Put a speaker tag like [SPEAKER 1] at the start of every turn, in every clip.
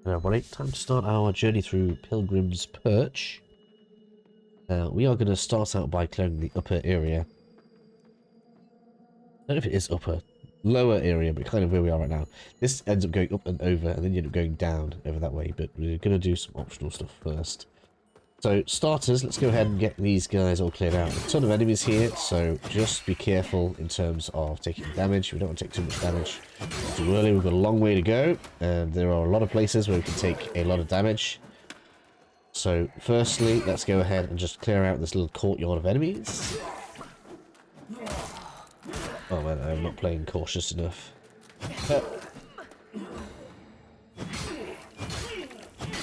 [SPEAKER 1] Everybody, time to start our journey through Pilgrim's Perch. We are going to start out by clearing the upper area. I don't know if it is upper, lower area, but kind of where we are right now. This ends up going up and over, and then you end up going down over that way, but we're going to do some optional stuff first. So, starters, let's go ahead and get these guys all cleared out. A ton of enemies here, so just be careful in terms of taking damage. We don't want to take too much damage too early. We've got a long way to go, and there are a lot of places where we can take a lot of damage. So, firstly, let's go ahead and just clear out this little courtyard of enemies. Oh man, I'm not playing cautious enough.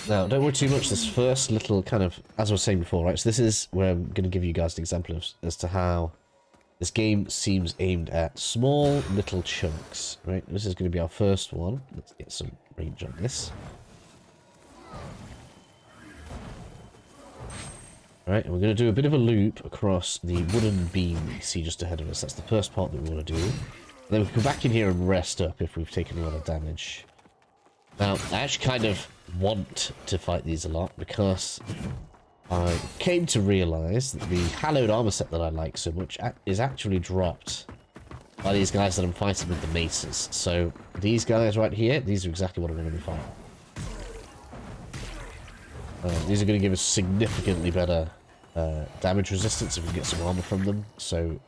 [SPEAKER 1] Now, don't worry too much, this first little kind of, as I was saying before, right, so this is where I'm going to give you guys an example of, as to how this game seems aimed at small little chunks, right? This is going to be our first one. Let's get some range on this. Right, and we're going to do a bit of a loop across the wooden beam that you see just ahead of us. That's the first part that we want to do. And then we can come back in here and rest up if we've taken a lot of damage. Now, I actually kind of want to fight these a lot because I came to realise that the hallowed armor set that I like so much is actually dropped by these guys that I'm fighting with the maces. So these guys right here, these are exactly what I'm going to be fighting. These are going to give us significantly better damage resistance if we get some armor from them. So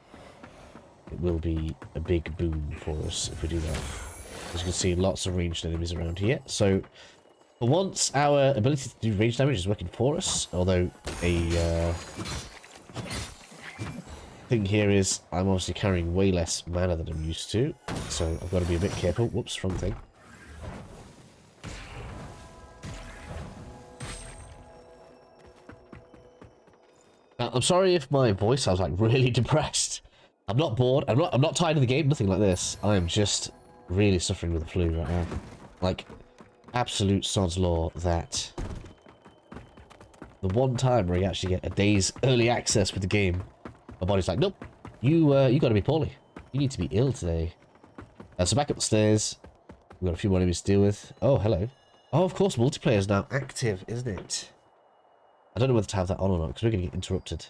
[SPEAKER 1] it will be a big boon for us if we do that. As you can see, lots of ranged enemies around here. So, for once, our ability to do range damage is working for us. Although, a thing here is, I'm obviously carrying way less mana than I'm used to. So, I've got to be a bit careful. Whoops, wrong thing. Now, I'm sorry if my voice sounds like really depressed. I'm not bored. I'm not tired of the game. Nothing like this. I am just really suffering with the flu right now. Like, absolute sod's law that the one time where you actually get a day's early access with the game, my body's like, nope, you gotta be poorly. You need to be ill today. So back up the stairs. We've got a few more enemies to deal with. Oh, hello. Oh, of course, multiplayer is now active, isn't it? I don't know whether to have that on or not, because we're gonna get interrupted.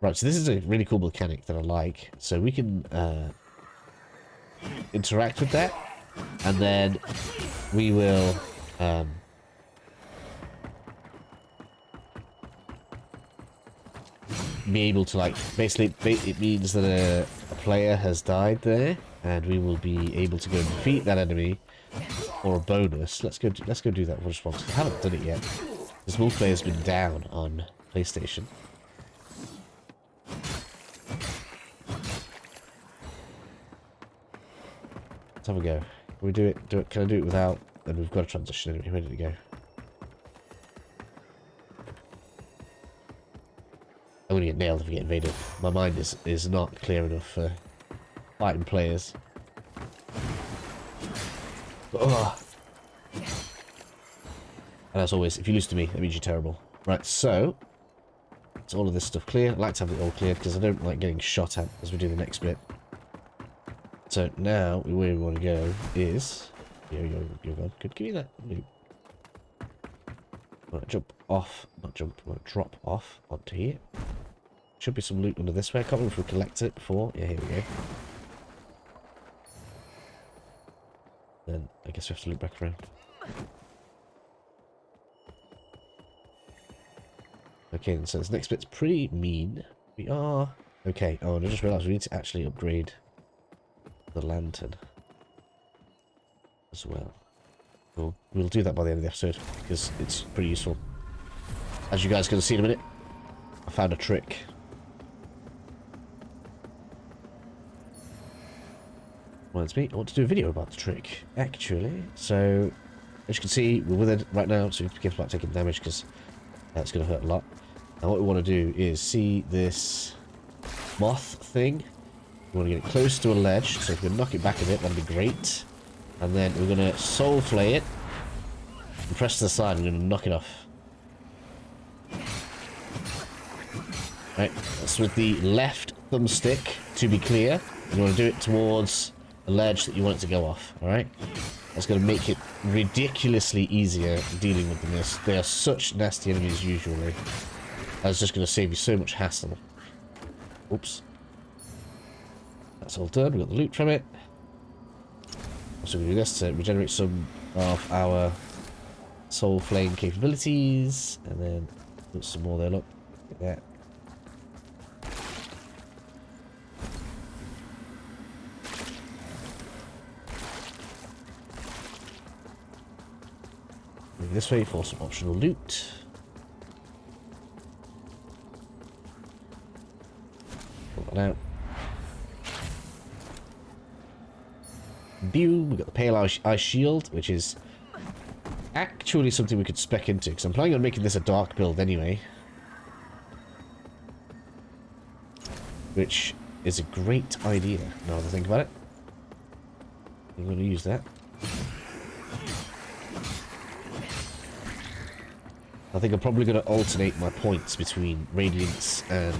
[SPEAKER 1] Right, so this is a really cool mechanic that I like. So we can interact with that, and then we will be able to, like, basically it means that a player has died there, and we will be able to go and defeat that enemy for a bonus. Let's go do that just once. I haven't done it yet. This multiplayer has been down on PlayStation. Let's have a go. Can we do it? Can I do it without? Then we've got a transition anyway. Where did it go? I'm gonna get nailed if I get invaded. My mind is not clear enough for fighting players. Ugh. And as always, if you lose to me, that means you're terrible. Right, so it's all of this stuff clear. I like to have it all cleared because I don't like getting shot at as we do the next bit. So now, where we want to go is... You're gone. Good, give me that loot. I'm going to jump off, not jump, I'm going to drop off onto here. Should be some loot under this way. I can't remember if we collected it before. Yeah, here we go. Then I guess we have to loop back around. Okay, so this next bit's pretty mean. We are... Okay, oh, and I just realised we need to actually upgrade the lantern as well. We'll do that by the end of the episode because it's pretty useful. As you guys can see in a minute, I found a trick. Reminds me, I want to do a video about the trick actually. So as you can see, we're with it right now, so we have to be careful about taking damage because that's going to hurt a lot. Now what we want to do is see this moth thing. We want to get it close to a ledge, so if we can knock it back a bit, that'd be great. And then we're going to soul flay it and press to the side. We're going to knock it off. Right, that's with the left thumbstick, to be clear. You want to do it towards a ledge that you want it to go off, alright? That's going to make it ridiculously easier dealing with them. They are such nasty enemies usually. That's just going to save you so much hassle. Oops. That's all done. We got the loot from it. So we do this to regenerate some of our soul flame capabilities, and then put some more there. Look at that. Move this way for some optional loot. Pull that out. Boom, we got the Pale Ice Shield, which is actually something we could spec into, because I'm planning on making this a dark build anyway. Which is a great idea, now that I think about it. I'm going to use that. I think I'm probably going to alternate my points between Radiance and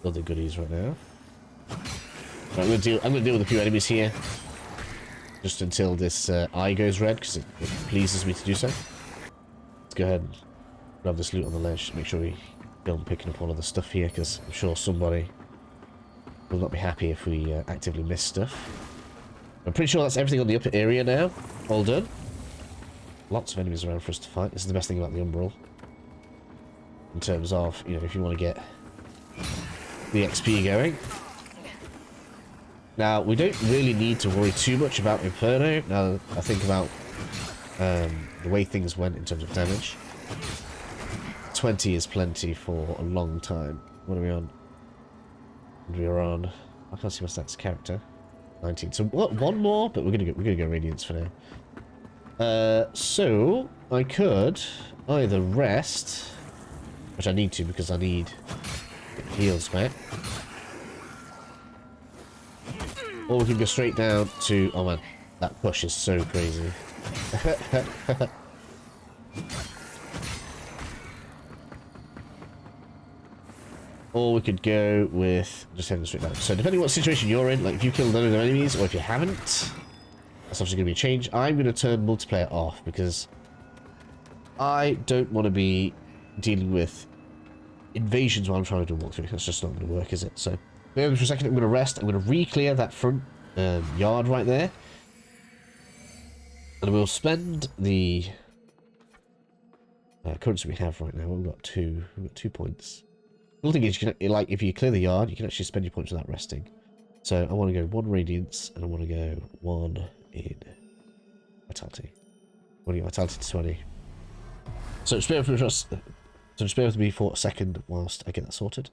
[SPEAKER 1] other goodies right now. Right, I'm gonna deal with a few enemies here, just until this eye goes red, because it pleases me to do so. Let's go ahead and grab this loot on the ledge. Make sure we don't picking up all of the stuff here, because I'm sure somebody will not be happy if we actively miss stuff. I'm pretty sure that's everything on the upper area now. All done. Lots of enemies around for us to fight. This is the best thing about the umbral. In terms of, you know, if you want to get the XP going. Now, we don't really need to worry too much about Inferno. Now that I think about the way things went in terms of damage. 20 is plenty for a long time. What are we on? We are on. I can't see my stats. Character 19. So what? One more, but we're gonna go Radiance for now. So I could either rest, which I need to because I need heals back. Or we can go straight down to... Oh man, that push is so crazy. Or we could go with just heading straight down. So depending on what situation you're in, like if you killed none of the enemies, or if you haven't, that's obviously going to be a change. I'm going to turn multiplayer off because I don't want to be dealing with invasions while I'm trying to do a walkthrough. That's just not going to work, is it? So, for a second, I'm going to rest. I'm going to re-clear that front yard right there. And we'll spend the currency we have right now. We've got 2 points. The thing is, you can, like, if you clear the yard, you can actually spend your points without resting. So I want to go 1 Radiance, and I want to go 1 in Vitality. I want to get Vitality to 20. So just bear with me for a second whilst I get that sorted.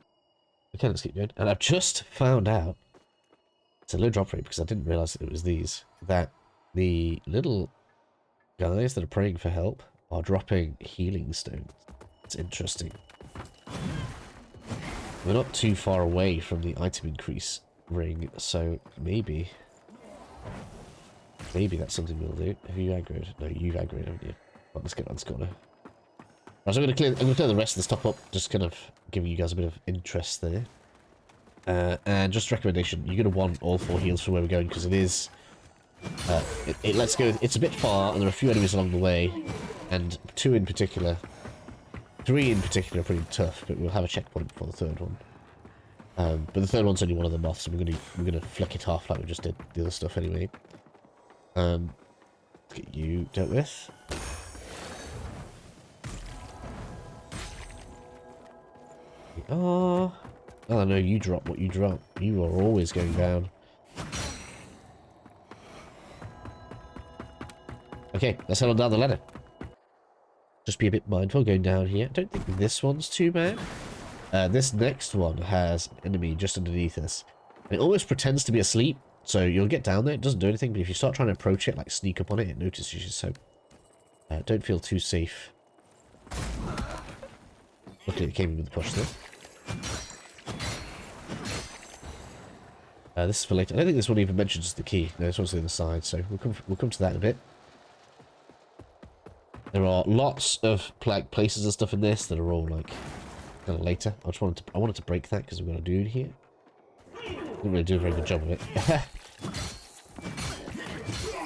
[SPEAKER 1] Okay, let's keep going. And I've just found out, it's a low drop rate because I didn't realise that it was these, that the little guys that are praying for help are dropping healing stones. It's interesting. We're not too far away from the item increase ring, so maybe that's something we'll do. Have you aggroed? No, you've aggroed, haven't you? Well, let's get on this corner. Right, so I'm going to clear the rest of this top up, just kind of giving you guys a bit of interest there. And just a recommendation, you're going to want all 4 heals for where we're going, because it is... it lets go... It's a bit far, and there are a few enemies along the way, and 2 in particular... 3 in particular are pretty tough, but we'll have a checkpoint for the 3rd one. But the 3rd one's only one of the moths, so we're gonna flick it off like we just did the other stuff anyway. Let's get you dealt with. Oh no, you drop what you drop. You are always going down. Okay, let's head on down the ladder. Just be a bit mindful going down here. I don't think this one's too bad. This next one has an enemy just underneath us. And it almost pretends to be asleep, so you'll get down there. It doesn't do anything, but if you start trying to approach it, like sneak up on it, it notices you, so don't feel too safe. Luckily it came in with the push there. This is for later. I don't think this one even mentions the key. No, this one's on the other side, so we'll come to that in a bit. There are lots of places and stuff in this that are all like kind of later. I wanted to break that because we've got a dude here. Didn't really do a very good job of it.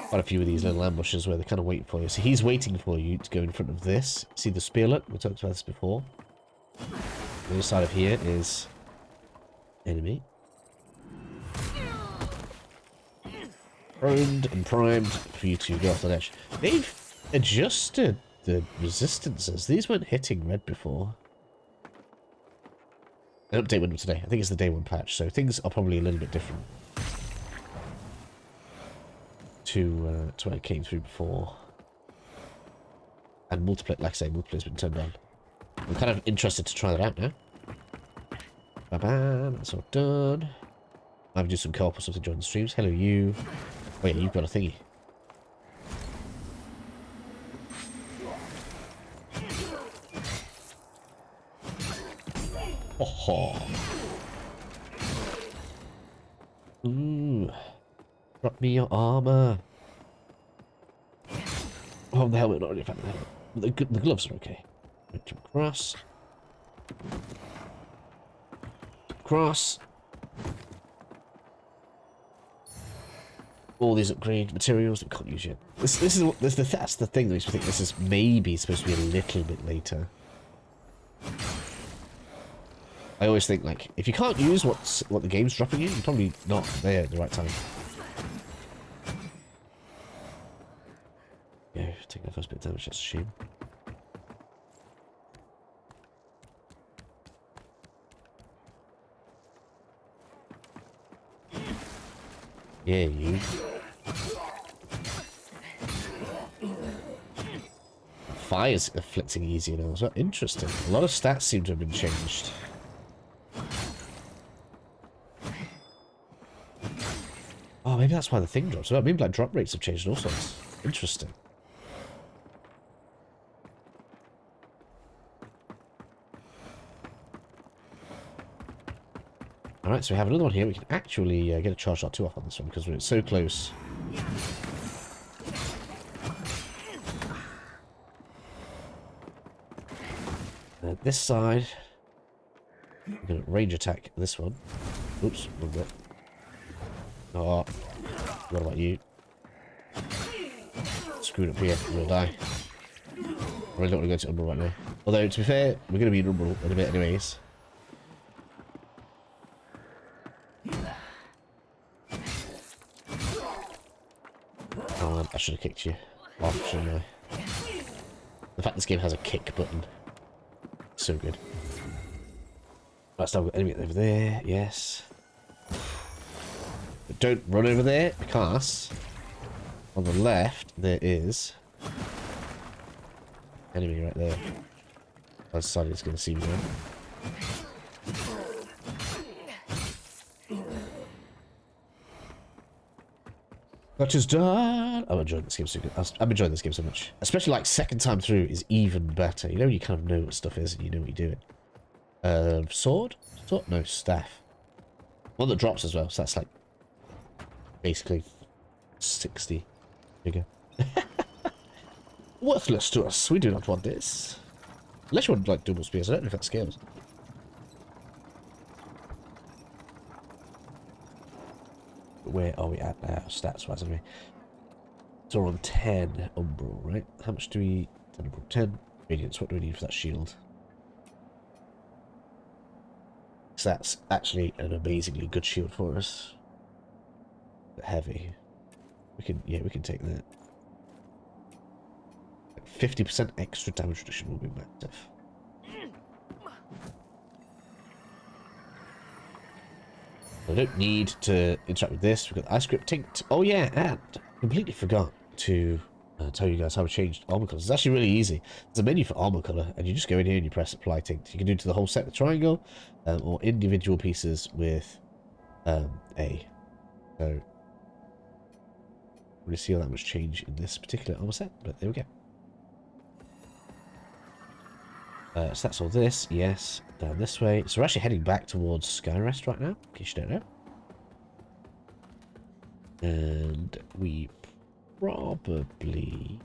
[SPEAKER 1] Quite a few of these little ambushes where they're kind of waiting for you. So he's waiting for you to go in front of this. See the spearlet? We talked about this before. The other side of here is enemy. Primed and primed for you to go off the ledge. They've adjusted the resistances. These weren't hitting red before. An update went up today. I think it's the day one patch, so things are probably a little bit different to when it came through before. And multiplayer, like I say, multiplayer's been turned on. I'm kind of interested to try that out now. Ba-bam, that's all done. I've do some co-op or something during the streams. Hello, you. Oh yeah, you've got a thingy. Oh. Ooh. Drop me your armor. Oh, the helmet, not really a fan of the helmet. The gloves are okay. Jump across. Cross. All these upgrade materials that we can't use yet. That's the thing that makes me think this is maybe supposed to be a little bit later. I always think, like, if you can't use what the game's dropping you, you're probably not there at the right time. Yeah, take that first bit of damage, that's a shame. Yeah, you. Fire's afflicting easier now as well. Interesting. A lot of stats seem to have been changed. Oh, maybe that's why the thing drops. Maybe like drop rates have changed and all sorts. Interesting. Alright, so we have another one here. We can actually get a charge shot 2 off on this one because we're so close. This side, I'm going to range attack this one. Oops, wrong bit. Oh, what about you? Screwed up here, I'm going to die. I really don't want to go to umbral right now. Although, to be fair, we're going to be in umbral in a bit anyways. Oh, I should have kicked you off, shouldn't I? The fact this game has a kick button. So good. Right, so I've got enemy over there, yes. But don't run over there, because on the left there is enemy right there. I decided it's going to see me now. That is done. I'm enjoying this game so good. I'm enjoying this game so much. Especially like second time through is even better. You know, you kind of know what stuff is and you know what you're doing. Sword? Sword? No, staff. One that drops as well, so that's like basically 60 bigger. Worthless to us. We do not want this. Unless you want like double spears. I don't know if that scales. Where are we at now, stats-wise, anyway? So we're on 10 umbral, right? How much do we... 10 umbral, 10 radiance. What do we need for that shield? So that's actually an amazingly good shield for us. But heavy. We can, yeah, we can take that. 50% extra damage reduction will be massive. I don't need to interact with this. We've got ice grip tinked. Oh yeah, and completely forgot to tell you guys how to change armor colors. It's actually really easy. There's a menu for armor color, and you just go in here and you press apply tinked. You can do it to the whole set with triangle, or individual pieces with A. So, really see how that much change in this particular armor set, but there we go. So that's all this, yes, down this way. So we're actually heading back towards Skyrest right now, in case you don't know. And we probably...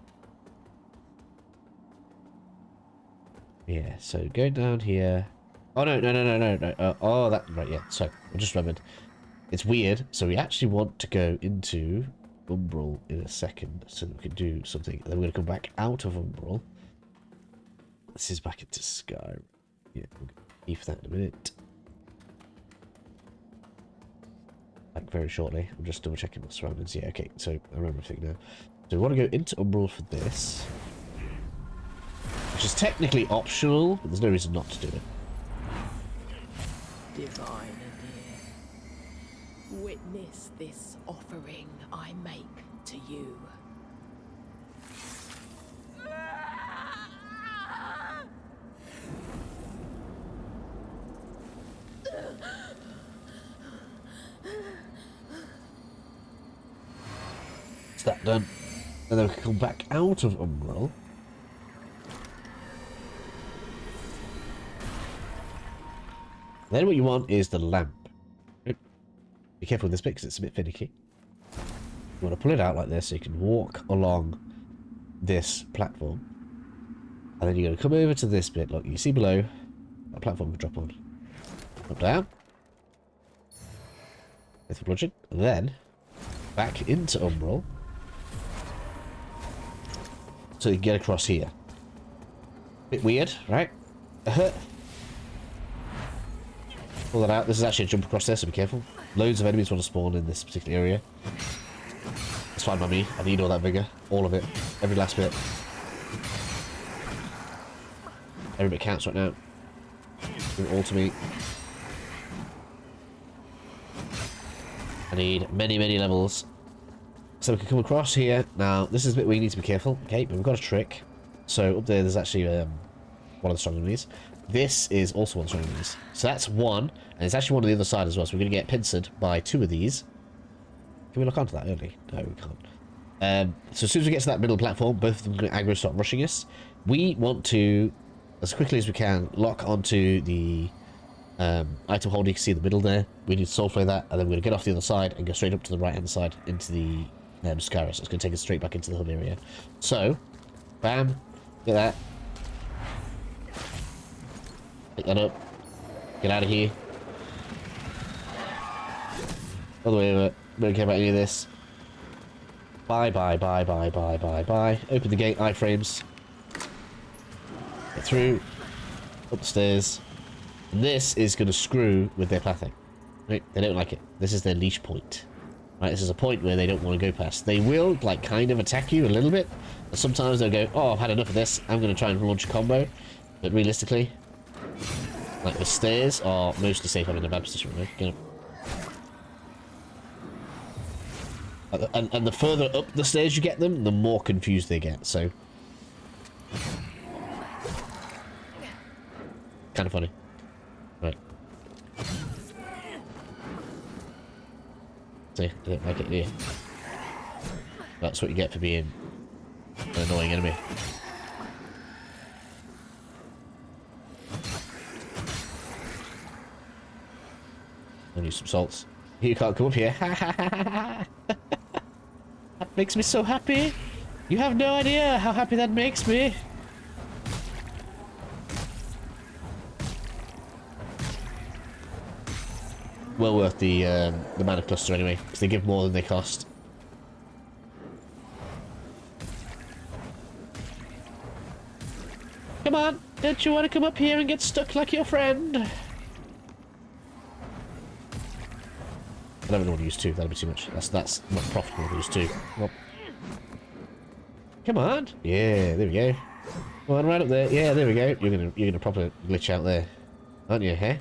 [SPEAKER 1] Yeah, so going down here... Oh, no. Oh, that... Right, yeah, so I just remembered. It's weird, so we actually want to go into umbral in a second so that we can do something. Then we're going to come back out of umbral. This is back into Sky. Yeah, we'll leave that in a minute. Back very shortly. I'm just double checking my surroundings. Yeah, okay, so I remember everything now. So we want to go into umbral for this, which is technically optional, but there's no reason not to do it.
[SPEAKER 2] Divine dear, witness this offering I make to you.
[SPEAKER 1] Is that done? And then we can come back out of umbral. Then what you want is the lamp. Be careful with this bit because it's a bit finicky. You want to pull it out like this so you can walk along this platform. And then you're going to come over to this bit. Look, you see below, a platform can drop on. Drop down. With the bludgeon. And then back into umbral. So you can get across here. Bit weird, right? Pull that out. This is actually a jump across there, so be careful. Loads of enemies want to spawn in this particular area. It's fine by me. I need all that vigor. All of it. Every last bit. Every bit counts right now. Give it all to me. I need many, many levels. So we can come across here. Now, this is a bit where you need to be careful. Okay, but we've got a trick. So up there, there's actually one of the strong enemies. This is also one of the strong enemies. So that's one, and it's actually one on the other side as well. So we're going to get pincered by two of these. Can we look onto that early? No, we can't. So as soon as we get to that middle platform, both of them are going to aggro start rushing us. We want to, as quickly as we can, lock onto the item holder. You can see in the middle there. We need to soulflay that, and then we're going to get off the other side and go straight up to the right-hand side into the Skyrest. It's going to take us straight back into the hub area. So, bam, get that. Pick that up. Get out of here. All the way over. Don't care about any of this. Bye, bye, bye, bye, bye, bye, bye. Open the gate, iframes. Get through. Up the stairs. And this is going to screw with their pathing. Right? They don't like it. This is their leash point. Right? This is a point where they don't want to go past. They will, like, kind of attack you a little bit. But sometimes they'll go, oh, I've had enough of this. I'm going to try and launch a combo. But realistically, like, the stairs are mostly safe. I'm in a bad position, right? Get up. And the further up the stairs you get them, the more confused they get, so. Kind of funny. Right. See, I don't like it here. That's what you get for being an annoying enemy. I need some salts. You can't come up here. That makes me so happy. You have no idea how happy that makes me. Well worth the mana cluster anyway, because they give more than they cost. Come on, don't you want to come up here and get stuck like your friend? I don't want to use two, that'd be too much. That's not profitable to use two. Well, come on. Yeah, there we go. Come on, right up there. Yeah, there we go. You're gonna proper glitch out there, aren't you, huh?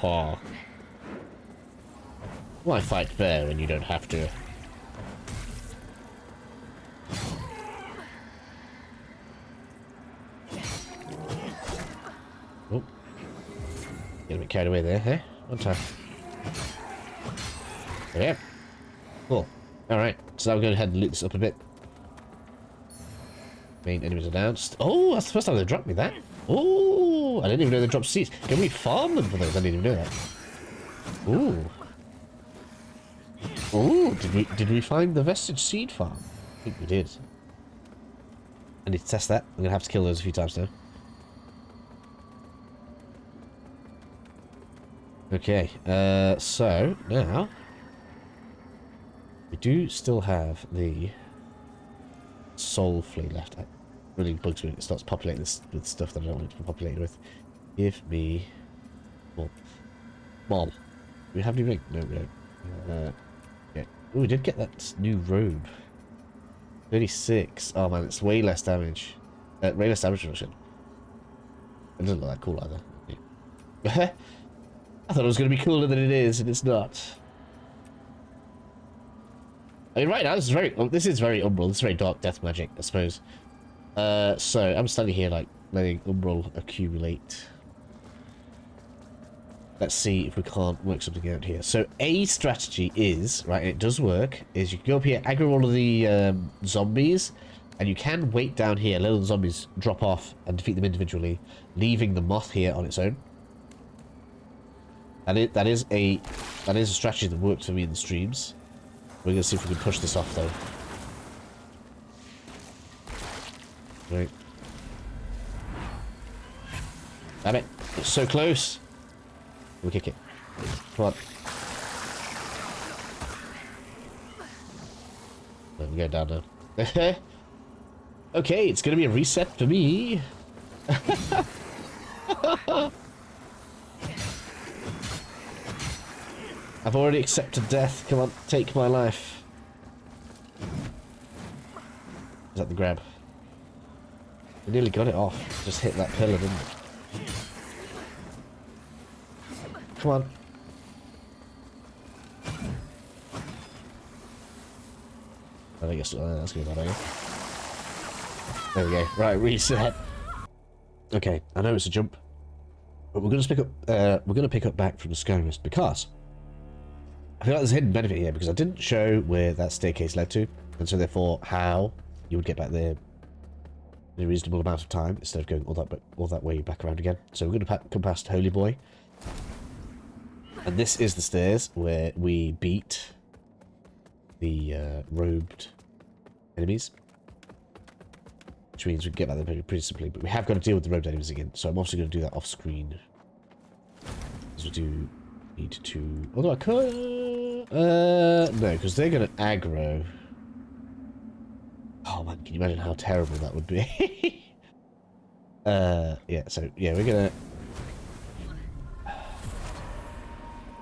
[SPEAKER 1] Oh, why fight fair when you don't have to? Oh. Get a bit carried away there, huh? One time. Yeah. Cool. Alright, so now we're going to head and loot this up a bit. Main enemies announced. Oh, that's the first time they dropped me that. Oh, I didn't even know they dropped seeds. Can we farm them for those? I didn't even know that. Ooh. Ooh, did we find the vestige seed farm? I think we did. I need to test that. I'm going to have to kill those a few times now. Okay, so now we do still have the soul flea left. It really bugs me when it starts populating this with stuff that I don't want it to be populated with. Give me more. Mob. Do we have any ring? No, we don't. Yeah. Oh, we did get that new robe. 36. Oh man, it's way less damage. Way less damage reduction. It doesn't look that cool either. Yeah. I thought it was going to be cooler than it is, and it's not. I mean, right now, this is very umbral. This is very dark death magic, I suppose. So, I'm standing here, like, letting umbral accumulate. Let's see if we can't work something out here. So, a strategy is, right, and it does work, is you can go up here, aggro all of the zombies, and you can wait down here, let all the zombies drop off and defeat them individually, leaving the moth here on its own. And that is a strategy that worked for me in the streams. We're gonna see if we can push this off though. Right. Damn it! It's so close. We'll kick it. Come on. Let me go down now. Okay, it's gonna be a reset for me. I've already accepted death. Come on, take my life. Is that the grab? We nearly got it off. Just hit that pillar, didn't it? Come on. I guess that's gonna be bad idea. There we go. Right, reset. Okay, I know it's a jump, but we're gonna pick up back from the Skyrest because I feel like there's a hidden benefit here because I didn't show where that staircase led to, and so therefore how you would get back there in a reasonable amount of time instead of going all that way back around again. So we're going to come past Holy Boy, and this is the stairs where we beat the robed enemies, which means we can get back there pretty simply. But we have got to deal with the robed enemies again, so I'm also going to do that off screen, because we do need to. Although I could. No, because they're going to aggro. Oh man, can you imagine how terrible that would be? Yeah, so yeah, we're gonna.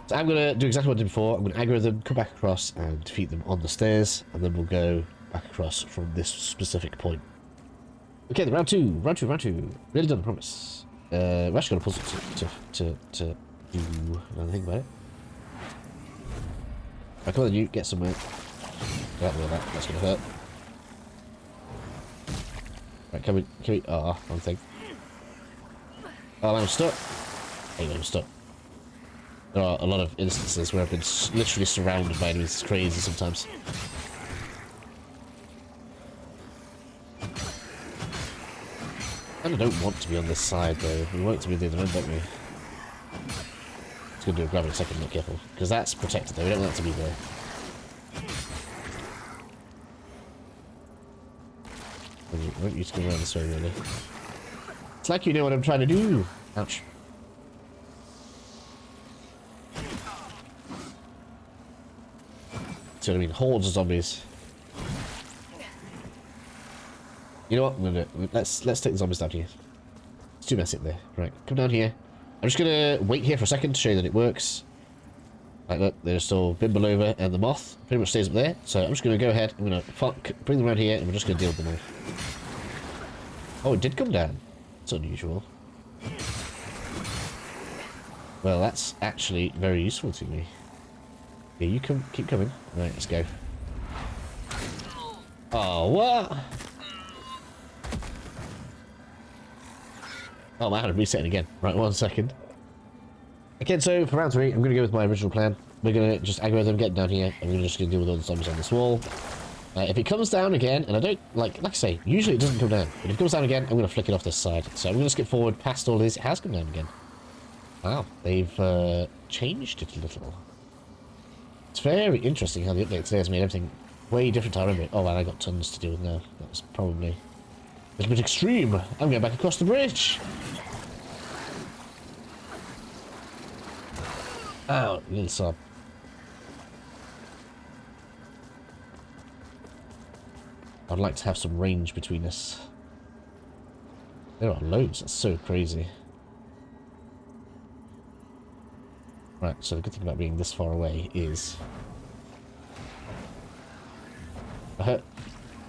[SPEAKER 1] So I'm gonna do exactly what I did before. I'm gonna aggro them, come back across, and defeat them on the stairs, and then we'll go back across from this specific point. Okay, the round two. Really done, I promise. We're actually gonna pause it to do another thing about it. Right, come on, you get somewhere. That's gonna hurt. Right, can we? Oh, one thing. Oh man, I'm stuck. Hey, I'm stuck. There are a lot of instances where I've been literally surrounded by enemies. It's crazy sometimes. And I don't want to be on this side though. We want it to be the other end, don't we? It's gonna do a grab in a second, not careful. Because that's protected though, we don't want that to be there. I want you to go around this way, really. It's like you know what I'm trying to do! Ouch. See what I mean? Hordes of zombies. You know what? I'm gonna do it. Let's take the zombies down here. It's too messy up there. Right, come down here. I'm just gonna wait here for a second to show you that it works. Like look, there's still Bimble over and the moth pretty much stays up there. So I'm just gonna go ahead, I'm gonna bring them around here and we're just gonna deal with them all. Oh, it did come down. That's unusual. Well, that's actually very useful to me. Yeah, you keep coming. Right, let's go. Oh, what? Oh man, I'm resetting again. Right, 1 second. Again, so for round 3, I'm going to go with my original plan. We're going to just aggro them, get down here, and we're just going to deal with all the zombies on this wall. If it comes down again, and I don't, like I say, usually it doesn't come down. But if it comes down again, I'm going to flick it off this side. So I'm going to skip forward past all this. It has come down again. Wow, they've changed it a little. It's very interesting how the update today has made everything way different to how I remember it. Oh man, I got tons to deal with now. That was probably a little bit extreme. I'm going back across the bridge. Ow, little sob. I'd like to have some range between us. There are loads, that's so crazy. Right, so the good thing about being this far away is...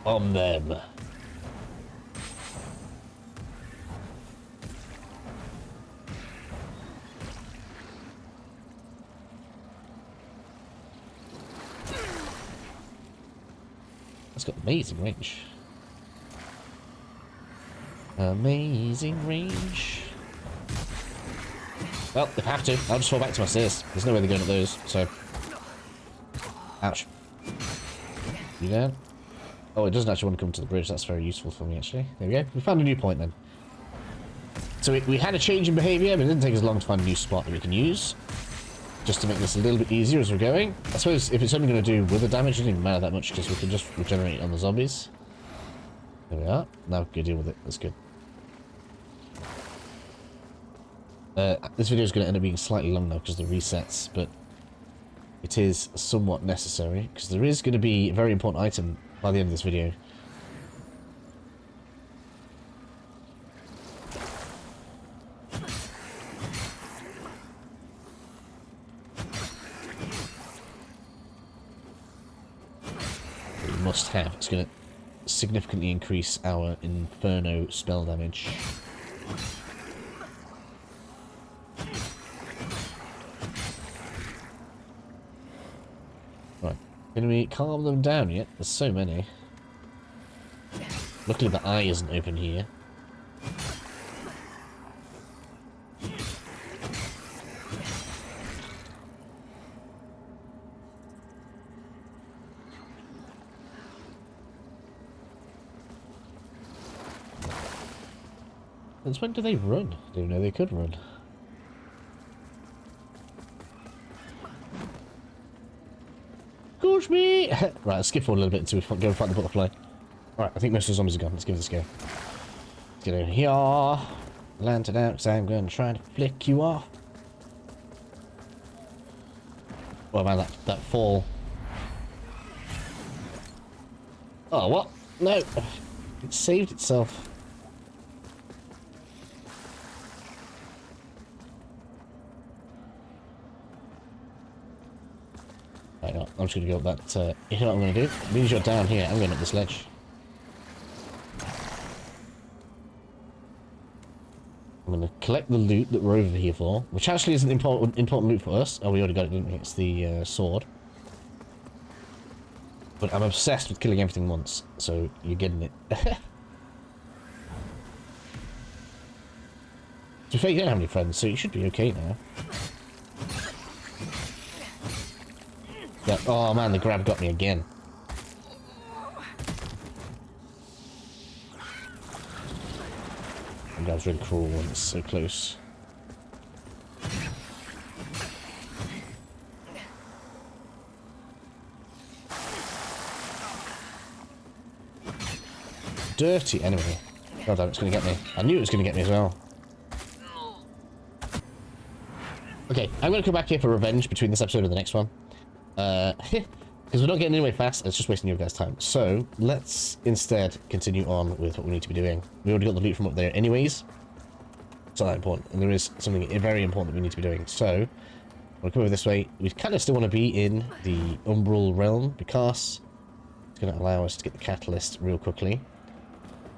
[SPEAKER 1] on them. That's got amazing range. Amazing range. Well, if I have to, I'll just fall back to my stairs. There's no way they're going at those, so... Ouch. You down? Oh, it doesn't actually want to come to the bridge. That's very useful for me, actually. There we go. We found a new point, then. So we had a change in behaviour, but it didn't take us long to find a new spot that we can use. Just to make this a little bit easier as we're going. I suppose if it's only going to do wither damage, it doesn't even matter that much, because we can just regenerate it on the zombies. There we are. Now we can deal with it. That's good. This video is going to end up being slightly long now because of the resets, but it is somewhat necessary because there is going to be a very important item by the end of this video. We must have. It's going to significantly increase our Inferno spell damage. Right, can we calm them down yet? There's so many. Luckily the eye isn't open here. Since when do they run? I didn't know they could run. Gosh me! Right, let's skip forward a little bit until we go and find the butterfly. Alright, I think most of the zombies are gone. Let's give this a go. Let's get over here. Lantern out, because I'm going to try to flick you off. Oh man, that fall. Oh, what? No! It saved itself. Right, no, I'm just going to go up that... you know what I'm going to do? It means you're down here. I'm going up this ledge. I'm going to collect the loot that we're over here for, which actually isn't important loot for us. Oh, we already got it, didn't we? It's the sword. But I'm obsessed with killing everything once, so you're getting it. To be fair, you don't have any friends, so you should be okay now. Yeah. Oh man, the grab got me again. And that was really cruel when it's so close. Dirty enemy. God damn, it's going to get me. I knew it was going to get me as well. Okay, I'm going to come back here for revenge between this episode and the next one. Because we're not getting anywhere fast, it's just wasting your guys' time. So, let's instead continue on with what we need to be doing. We already got the loot from up there anyways. It's not that important, and there is something very important that we need to be doing. So, we'll come over this way. We kind of still want to be in the umbral realm, because it's going to allow us to get the catalyst real quickly. And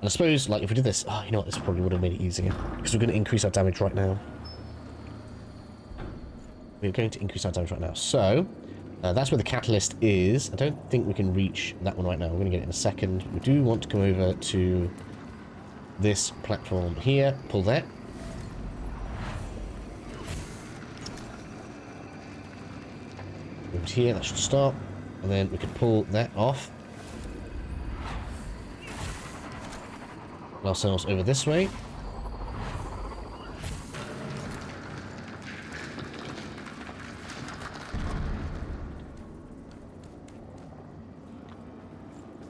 [SPEAKER 1] I suppose, like, if we did this... Oh, you know what, this probably would have made it easier. Because we're going to increase our damage right now. We're going to increase our damage right now. So... that's where the catalyst is. I don't think we can reach that one right now. We're going to get it in a second. We do want to come over to this platform here. Pull that. Over to here. That should stop. And then we can pull that off. Pull ourselves over this way.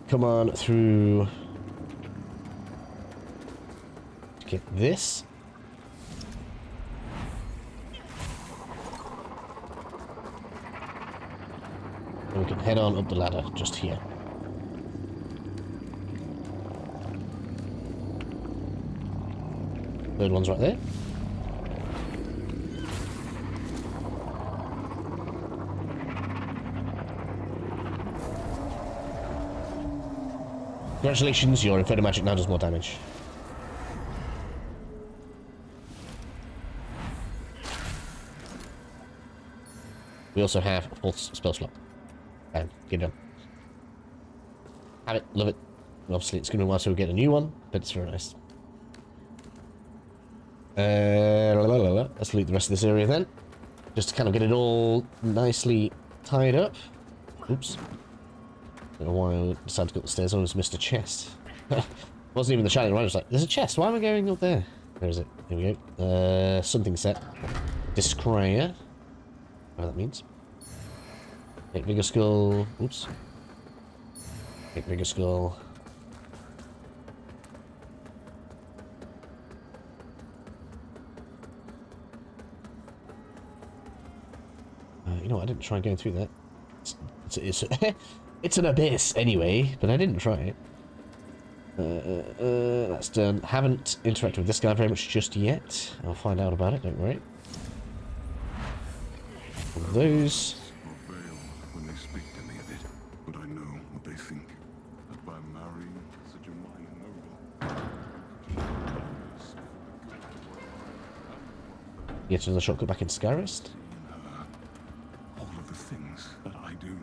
[SPEAKER 1] Come on through to get this. And we can head on up the ladder just here. Third one's right there. Congratulations, your Inferno magic now does more damage. We also have a fourth spell slot. Bam, get it done. Have it, love it. Obviously, it's going to be a while till we get a new one, but it's very nice. Let's loot the rest of this area then. Just to kind of get it all nicely tied up. Oops. Don't know why I decided to go up the stairs. I almost missed a chest. Wasn't even the shining right. I was like, there's a chest. Why am I going up there? Where is it? Here we go. Something set. Discraya. Whatever that means. Make bigger skull. Oops. Make bigger skull. You know what? I didn't try going through that. It's an abyss anyway, but I didn't try it. That's done. Haven't interacted with this guy very much just yet. I'll find out about it, don't worry. One of those.
[SPEAKER 3] When they speak to me of it, but I know what they think. That by marrying such a minor noble,
[SPEAKER 1] Get another shortcut back into Skyrest.
[SPEAKER 3] all of the things that I do.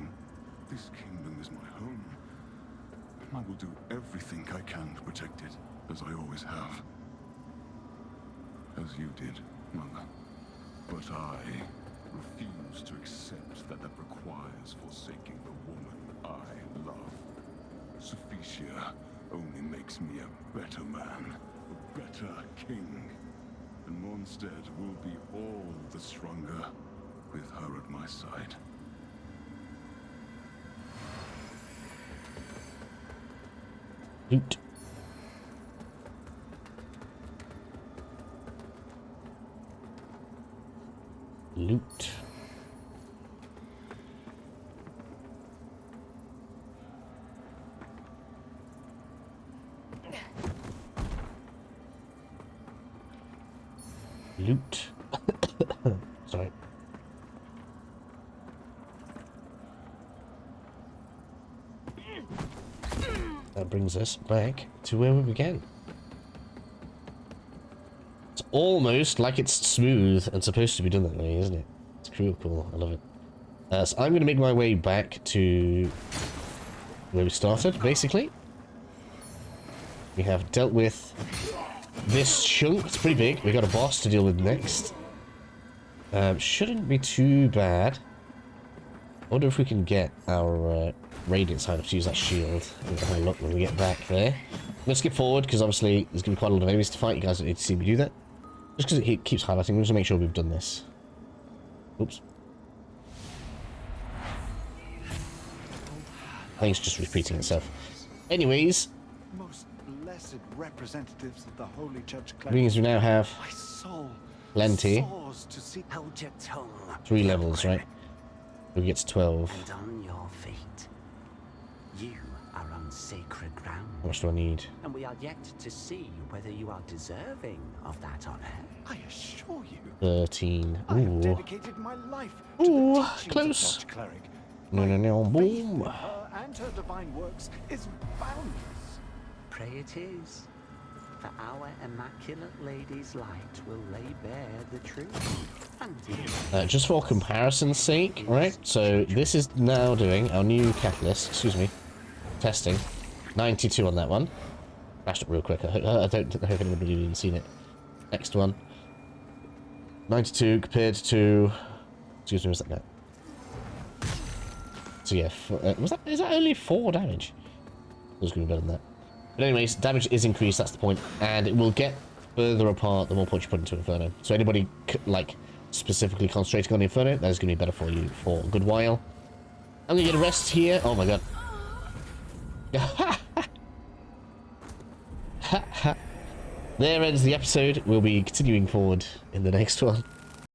[SPEAKER 3] This kingdom is my home. I will do everything I can to protect it, as I always have. As you did, Mother. But I refuse to accept that requires forsaking the woman I love. Sophicia only makes me a better man, a better king. And Mondstadt will be all the stronger with her at my side.
[SPEAKER 1] Loot. Loot. Loot. Sorry. That brings us back to where we began. It's almost like it's smooth and supposed to be done that way, isn't it? It's cool. I love it. So I'm going to make my way back to where we started, basically. We have dealt with this chunk. It's pretty big. We got a boss to deal with next. Shouldn't be too bad. I wonder if we can get our radiant side up to use that shield with a high look when we get back there. I'm going to skip forward because obviously there's going to be quite a lot of enemies to fight. You guys don't need to see me do that. Just because it keeps highlighting, we're just going to make sure we've done this. Oops. I think it's just repeating itself. Anyways,
[SPEAKER 4] Most blessed representatives of the Holy Church
[SPEAKER 1] means we now have
[SPEAKER 4] my soul
[SPEAKER 1] plenty.
[SPEAKER 4] soars to see.
[SPEAKER 5] Hold your tongue.
[SPEAKER 1] 3 levels, right? We get to 12.
[SPEAKER 5] And on your feet. You are on sacred ground.
[SPEAKER 1] How much do I need?
[SPEAKER 5] And we are yet to see whether you are deserving of that honor.
[SPEAKER 4] I assure you,
[SPEAKER 1] 13.
[SPEAKER 4] I have
[SPEAKER 1] Ooh.
[SPEAKER 4] dedicated my life to
[SPEAKER 1] Ooh,
[SPEAKER 4] the teachings
[SPEAKER 1] close.
[SPEAKER 4] of such cleric.
[SPEAKER 1] No,
[SPEAKER 4] Faith
[SPEAKER 1] boom.
[SPEAKER 4] in her and her divine works is boundless.
[SPEAKER 5] Pray it is. For our immaculate lady's light will lay bare the truth. And
[SPEAKER 1] Just for comparison's sake, right? So this is now doing our new catalyst, excuse me, testing. 92 on that one. Flashed up real quick. I hope anybody even seen it. Next one. 92 compared to... Excuse me, was that? No. So yeah, is that only 4 damage? It was going to be better than that. But anyways, damage is increased, that's the point. And it will get further apart the more points you put into Inferno. So anybody, like, specifically concentrating on Inferno, that is going to be better for you for a good while. I'm going to get a rest here. Oh my god. There ends the episode. We'll be continuing forward in the next one.